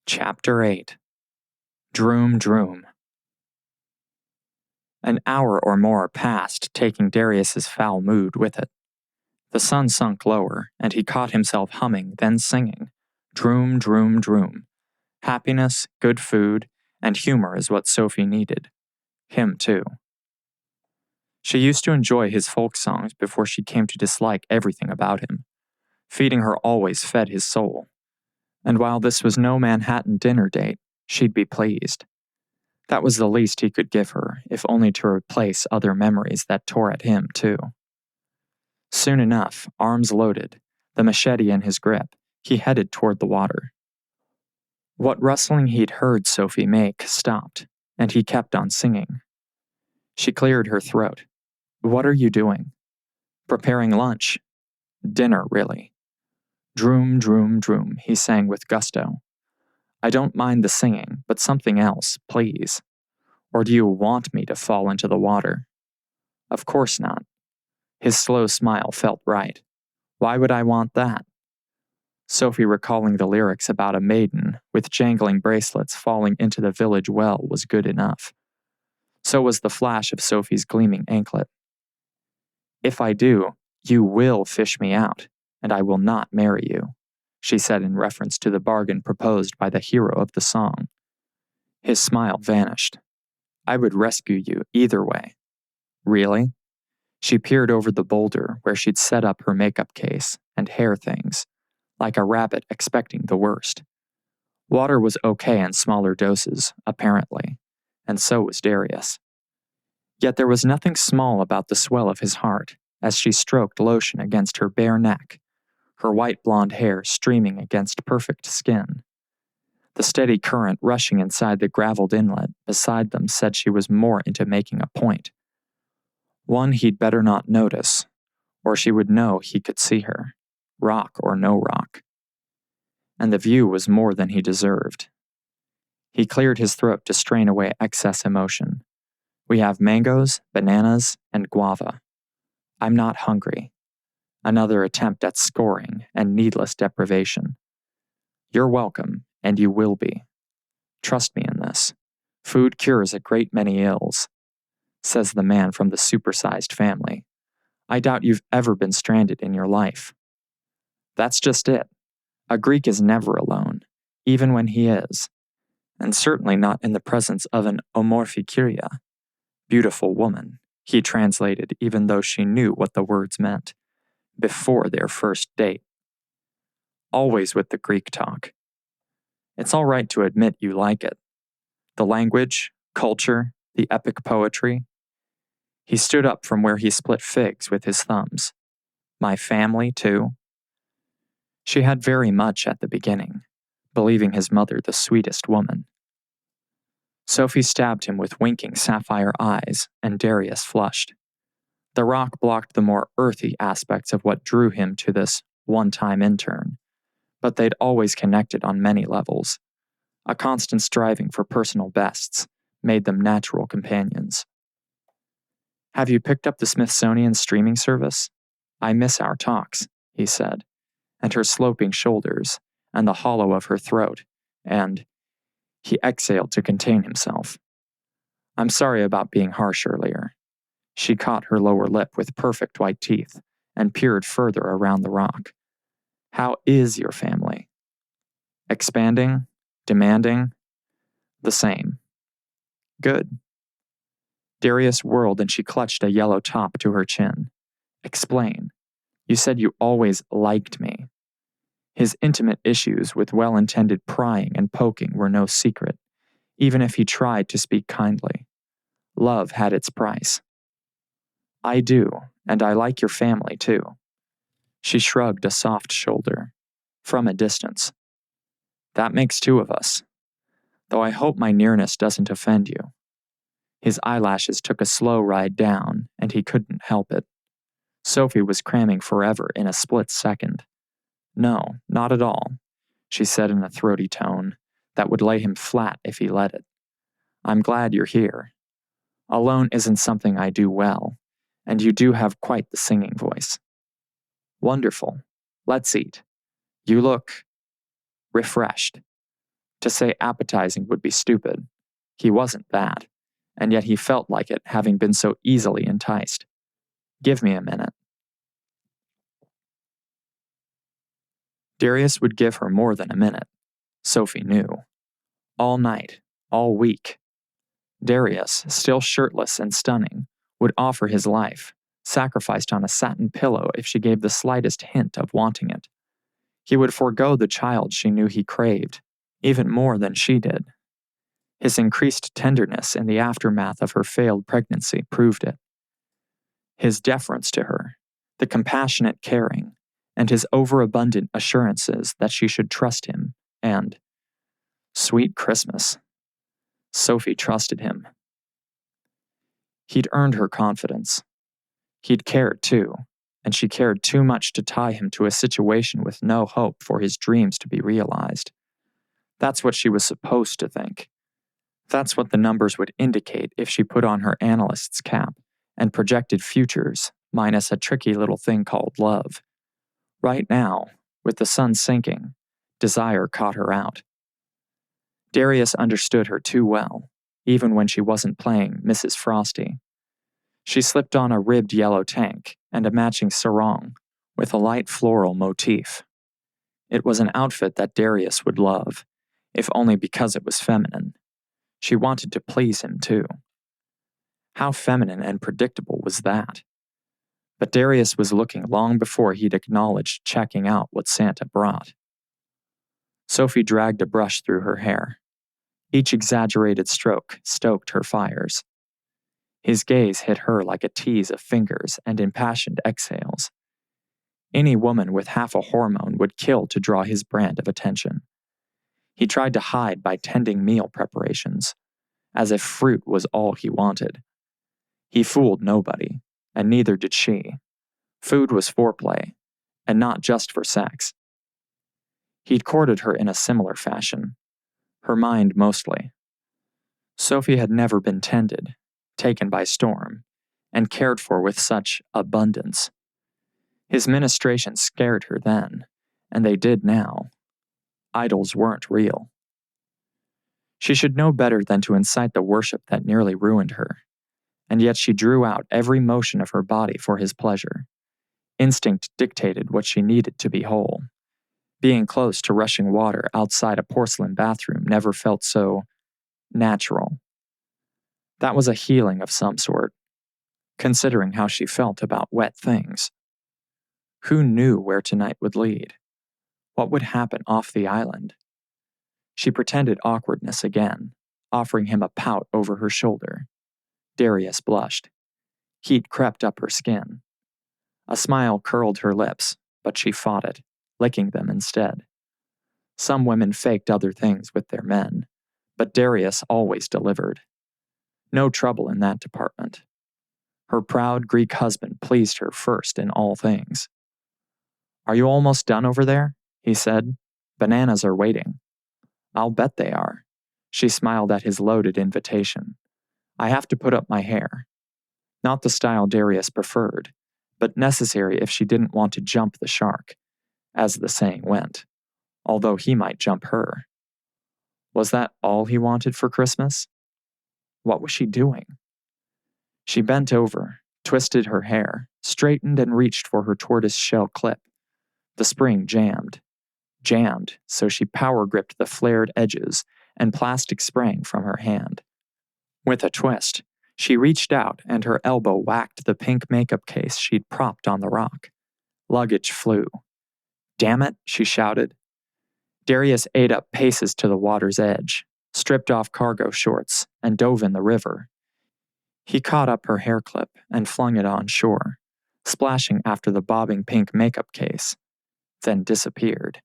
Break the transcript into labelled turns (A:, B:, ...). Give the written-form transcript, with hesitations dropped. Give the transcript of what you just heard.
A: Chapter 8 Droom Droom. An hour or more passed, taking Darius's foul mood with it. The sun sunk lower, and he caught himself humming, then singing. Droom, droom, droom. Happiness, good food, and humor is what Sophie needed. Him, too. She used to enjoy his folk songs before she came to dislike everything about him. Feeding her always fed his soul. And while this was no Manhattan dinner date, she'd be pleased. That was the least he could give her, if only to replace other memories that tore at him, too. Soon enough, arms loaded, the machete in his grip, he headed toward the water. What rustling he'd heard Sophie make stopped, and he kept on singing. She cleared her throat. What are you doing? Preparing lunch. Dinner, really. Droom, droom, droom, he sang with gusto. I don't mind the singing, but something else, please. Or do you want me to fall into the water? Of course not. His slow smile felt right. Why would I want that? Sophie recalling the lyrics about a maiden with jangling bracelets falling into the village well was good enough. So was the flash of Sophie's gleaming anklet. If I do, you will fish me out, and I will not marry you, she said in reference to the bargain proposed by the hero of the song. His smile vanished. I would rescue you either way. Really? She peered over the boulder where she'd set up her makeup case and hair things, like a rabbit expecting the worst. Water was okay in smaller doses, apparently, and so was Darius. Yet there was nothing small about the swell of his heart as she stroked lotion against her bare neck, her white blonde hair streaming against perfect skin. The steady current rushing inside the graveled inlet beside them said she was more into making a point. One he'd better not notice, or she would know he could see her, rock or no rock. And the view was more than he deserved. He cleared his throat to strain away excess emotion. We have mangoes, bananas, and guava. I'm not hungry. Another attempt at scoring and needless deprivation. You're welcome, and you will be. Trust me in this. Food cures a great many ills, says the man from the supersized family. I doubt you've ever been stranded in your life. That's just it. A Greek is never alone, even when he is, and certainly not in the presence of an omorphikyria, beautiful woman, he translated even though she knew what the words meant, before their first date. Always with the Greek talk. It's all right to admit you like it. The language, culture, the epic poetry. He stood up from where he split figs with his thumbs. My family, too. She had very much at the beginning, believing his mother the sweetest woman. Sophie stabbed him with winking sapphire eyes, and Darius flushed. The rock blocked the more earthy aspects of what drew him to this one-time intern, but they'd always connected on many levels. A constant striving for personal bests made them natural companions. Have you picked up the Smithsonian streaming service? I miss our talks, he said, and her sloping shoulders, and the hollow of her throat, and he exhaled to contain himself. I'm sorry about being harsh earlier. She caught her lower lip with perfect white teeth and peered further around the rock. How is your family? Expanding? Demanding? The same. Good. Darius whirled and she clutched a yellow top to her chin. Explain. You said you always liked me. His intimate issues with well-intended prying and poking were no secret, even if he tried to speak kindly. Love had its price. I do, and I like your family too. She shrugged a soft shoulder, from a distance. That makes two of us, though I hope my nearness doesn't offend you. His eyelashes took a slow ride down, and he couldn't help it. Sophie was cramming forever in a split second. No, not at all, she said in a throaty tone that would lay him flat if he let it. I'm glad you're here. Alone isn't something I do well, and you do have quite the singing voice. Wonderful. Let's eat. You look refreshed. To say appetizing would be stupid. He wasn't that, and yet he felt like it, having been so easily enticed. Give me a minute. Darius would give her more than a minute. Sophie knew. All night, all week. Darius, still shirtless and stunning, would offer his life, sacrificed on a satin pillow if she gave the slightest hint of wanting it. He would forego the child she knew he craved, even more than she did. His increased tenderness in the aftermath of her failed pregnancy proved it. His deference to her, the compassionate caring, and his overabundant assurances that she should trust him, and, sweet Christmas, Sophie trusted him. He'd earned her confidence. He'd cared too, and she cared too much to tie him to a situation with no hope for his dreams to be realized. That's what she was supposed to think. That's what the numbers would indicate if she put on her analyst's cap and projected futures, minus a tricky little thing called love. Right now, with the sun sinking, desire caught her out. Darius understood her too well, even when she wasn't playing Mrs. Frosty. She slipped on a ribbed yellow tank and a matching sarong with a light floral motif. It was an outfit that Darius would love, if only because it was feminine. She wanted to please him too. How feminine and predictable was that? But Darius was looking long before he'd acknowledged checking out what Santa brought. Sophie dragged a brush through her hair. Each exaggerated stroke stoked her fires. His gaze hit her like a tease of fingers and impassioned exhales. Any woman with half a hormone would kill to draw his brand of attention. He tried to hide by tending meal preparations, as if fruit was all he wanted. He fooled nobody, and neither did she. Food was foreplay, and not just for sex. He'd courted her in a similar fashion, her mind mostly. Sophie had never been tended, taken by storm, and cared for with such abundance. His ministrations scared her then, and they did now. Idols weren't real. She should know better than to incite the worship that nearly ruined her, and yet she drew out every motion of her body for his pleasure. Instinct dictated what she needed to be whole. Being close to rushing water outside a porcelain bathroom never felt so natural. That was a healing of some sort, considering how she felt about wet things. Who knew where tonight would lead? What would happen off the island? She pretended awkwardness again, offering him a pout over her shoulder. Darius blushed. Heat crept up her skin. A smile curled her lips, but she fought it, licking them instead. Some women faked other things with their men, but Darius always delivered. No trouble in that department. Her proud Greek husband pleased her first in all things. "Are you almost done over there?" he said. "Bananas are waiting." "I'll bet they are." She smiled at his loaded invitation. "I have to put up my hair." Not the style Darius preferred, but necessary if she didn't want to jump the shark, as the saying went, although he might jump her. Was that all he wanted for Christmas? What was she doing? She bent over, twisted her hair, straightened and reached for her tortoise-shell clip. The spring jammed, so she power-gripped the flared edges and plastic sprang from her hand. With a twist, she reached out and her elbow whacked the pink makeup case she'd propped on the rock. Luggage flew. "Damn it," she shouted. Darius ate up paces to the water's edge, stripped off cargo shorts, and dove in the river. He caught up her hair clip and flung it on shore, splashing after the bobbing pink makeup case, then disappeared.